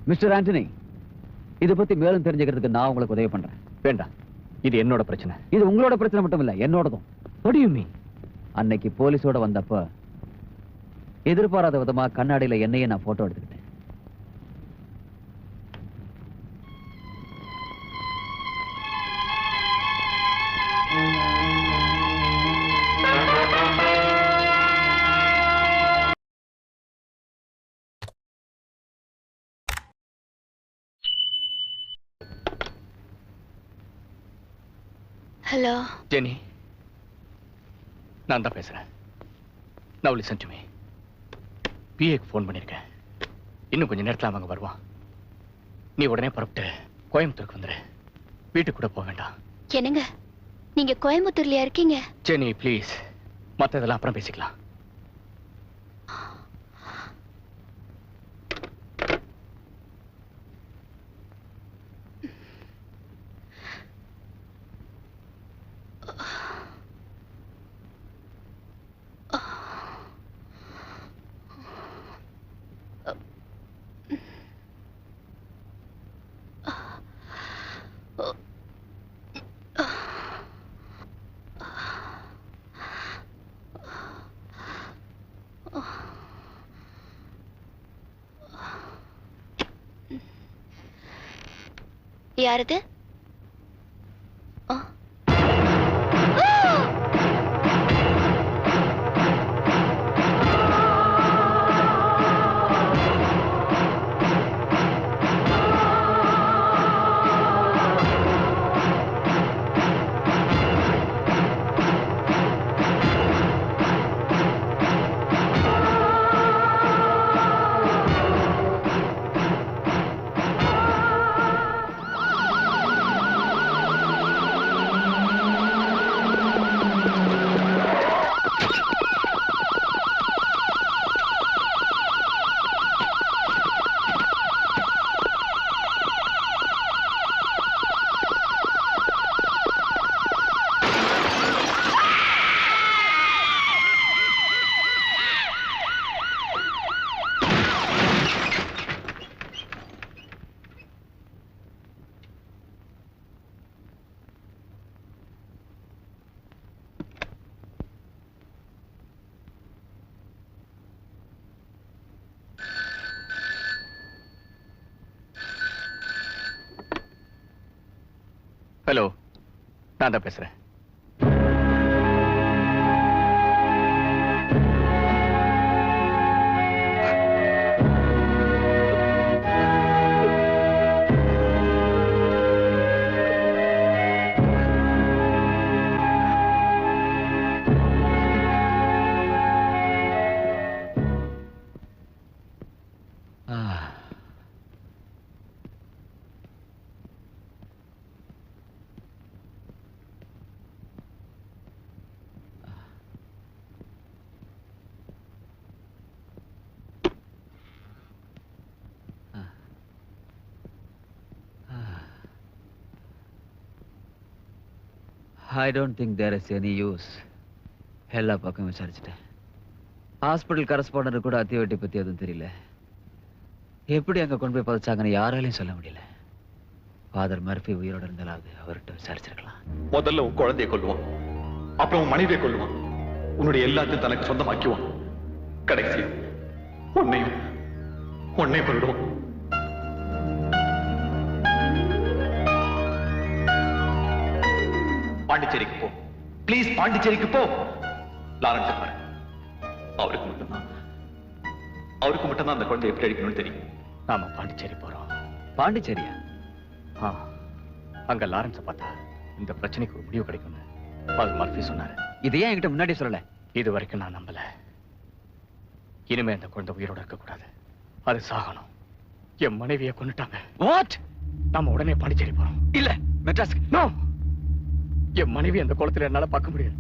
Mister Antony, இதை பத்தி மேலும் தெரிஞ்சுக்கிறதுக்கு நான் உங்களுக்கு உதவி பண்றேன். வேண்டாம், இது என்னோட பிரச்சனை. இது உங்களோட பிரச்சனை மட்டும் இல்ல, என்னோடதும். What do you mean? அன்னைக்கு போலீஸோட வந்தப்ப எதிர்பாராத விதமா கண்ணாடியில என்னையே நான் போட்டோ எடுத்துக்கிட்டேன். ஹலோ ஜெனி, நான் தான் பேசுறேன். Now listen to me. பிஏக்கு ஃபோன் பண்ணிருக்கேன். இன்னும் கொஞ்சம் நேரத்தில் அவங்க வருவான். நீ உடனே புறப்பட்டு கோயம்புத்தூருக்கு வந்துரு. வீட்டுக்கு கூட போக வேண்டாம். என்னங்க, நீங்க கோயம்புத்தூர்லயா இருக்கீங்க? ஜெனி ப்ளீஸ், மற்றதெல்லாம் அப்புறம் பேசிக்கலாம். யாரது? ஹலோ, நான் தான் பேசுறேன். I don't think there is any use. எல்லா பக்கம் விசாரிச்சுட்டேன். ஹாஸ்பிட்டல் கரஸ்பாண்டர் கூட அத்தியவட்டி பத்தி எதுவும் தெரியல. எப்படி அங்க கொண்டு போய் பதிச்சாங்கன்னு யாராலையும் சொல்ல முடியல. ஃபாதர் மர்ஃபி உயிரோட இருந்தாலாவது அவர்கிட்ட விசாரிச்சிருக்கலாம். முதல்ல உன் குழந்தையை கொல்லுவான், அப்புறம் உன் மனைவியை கொல்லுவான், உன்னுடைய எல்லாத்தையும் தனக்கு சொந்தமாக்குவான். கடைசியா உன்னையும் கொல்லுவான். பாண்டிச்சேரிக்கு போ ப்ளீஸ், பாண்டிச்சேரிக்கு போ. லாரன்ஸ் பாரு, அவருக்கு மட்டும்தான் அந்த குழந்தை எப்படி அடிக்கணும்னு தெரியும். நாம பாண்டிச்சேரி போறோம். பாண்டிச்சேரியா? அங்க லாரன்ஸை பார்த்தா இந்த பிரச்சனைக்கு ஒரு முடிவு கிடைக்கும்னு ஃபாதர் மர்ஃபி சொன்னாரு. இது ஏன் என்கிட்ட முன்னாடி சொல்லல? இது வரைக்கும் நான் நம்பல. இனிமே அந்த குழந்தை உயிரோட இருக்க கூடாது, அது சாகணும். என் மனைவியை கொன்னுட்டாங்க. வாட்? நாம உடனே பாண்டிச்சேரி போறோம். இல்ல, மெட்ராஸ்க்கு. நோ, என் மனைவி அந்த குளத்துல என்னால பார்க்க முடியாது.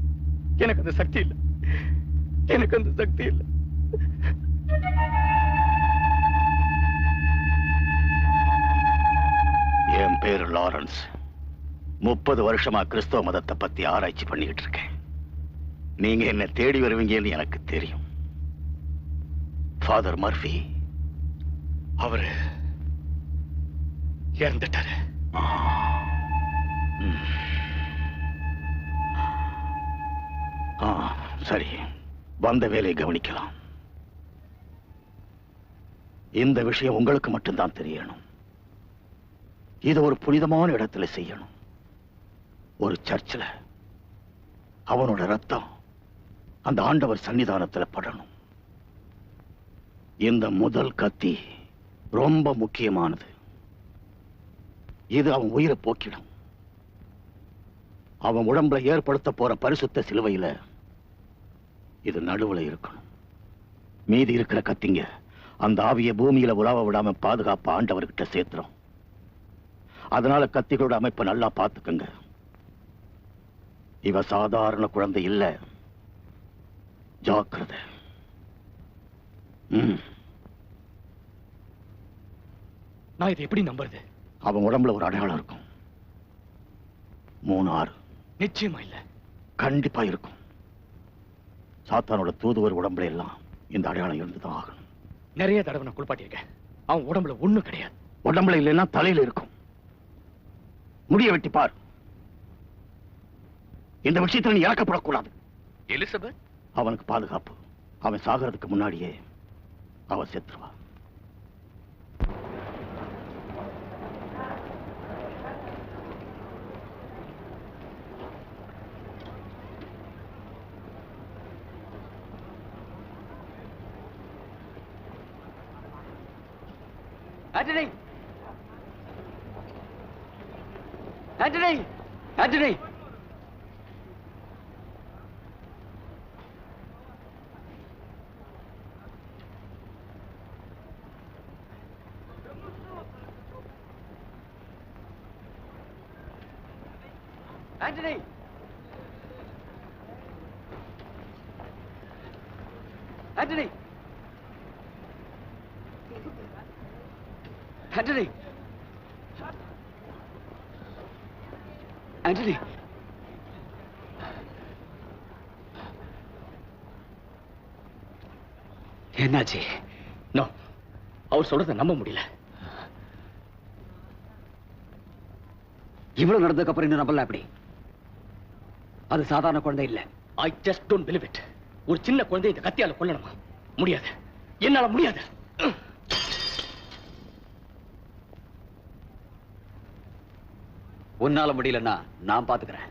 எனக்கு அந்த சக்தி இல்லை. என் பேரு லாரன்ஸ். 30 வருஷமா கிறிஸ்தவ மதத்தை பத்தி ஆராய்ச்சி பண்ணிக்கிட்டு இருக்கேன். நீங்க என்ன தேடி வருவீங்கன்னு எனக்கு தெரியும். ஃபாதர் மர்ஃபி இறந்துட்டாரு. சரி, வந்த வேலையை கவனிக்கலாம். இந்த விஷயம் உங்களுக்கு மட்டும்தான் தெரியணும். இது ஒரு புனிதமான இடத்துல செய்யணும். ஒரு சர்ச்சில் அவனோட ரத்தம் அந்த ஆண்டவர் சன்னிதானத்துல படணும். இந்த முதல் கத்தி ரொம்ப முக்கியமானது. இது அவன் உயிரை போக்கிடும். அவன் உடம்புல ஏற்படுத்த போற பரிசுத்த சிலுவையில இது நடுவுல இருக்கணும். மீதி இருக்கிற கத்திங்க அந்த ஆவிய பூமியில உலாவ விடாம பாதுகாப்பு ஆண்டவர்கிட்ட சேர்த்துரும். அதனால கத்திகளோட அமைப்பை நல்லா பார்த்துக்கங்க. இவ சாதாரண குழந்தை இல்ல, ஜாக்கிரதை. நான் இதை எப்படி நம்புறது? அவன் உடம்புல ஒரு அடையாளம் இருக்கும். 3-6. நிச்சயமா இல்ல. கண்டிப்பா இருக்கும். சாத்தானோட தூதுவர் உடம்புல எல்லாம் இந்த அடையாளம் இருந்துதான் ஆகணும். நிறைய தடவை நான் குளிப்பாட்டியிருக்கேன். அவன் உடம்புல ஒண்ணும் கிடையாது. உடம்புல இல்லைன்னா தலையில இருக்கும். முடிய வெட்டி பார். இந்த விஷயத்துல நீ இறக்கப்படக்கூடாது. எலிசபெத் அவனுக்கு பாதுகாப்பு. அவன் சாகிறதுக்கு முன்னாடியே அவன் செத்துருவா. ஆண்டனி! ஆண்டனி! ஆண்டனி! ஆண்டனி! ஆண்டனி! ஆண்டனி! ஆண்டனி! என்னாச்சு? நோ, அவர் சொல்றதை நம்ப முடியல. இவ்வளவு நடந்ததுக்கு அப்புறம் இன்னும் நம்பல. அப்படி அது சாதாரண குழந்தை இல்ல. I just don't believe it. ஒரு சின்ன குழந்தை இந்த கத்தியால கொல்லணுமா? முடியாது, என்னால முடியாது. உன்னால முடியலன்னா நான் பாத்துக்கிறேன்.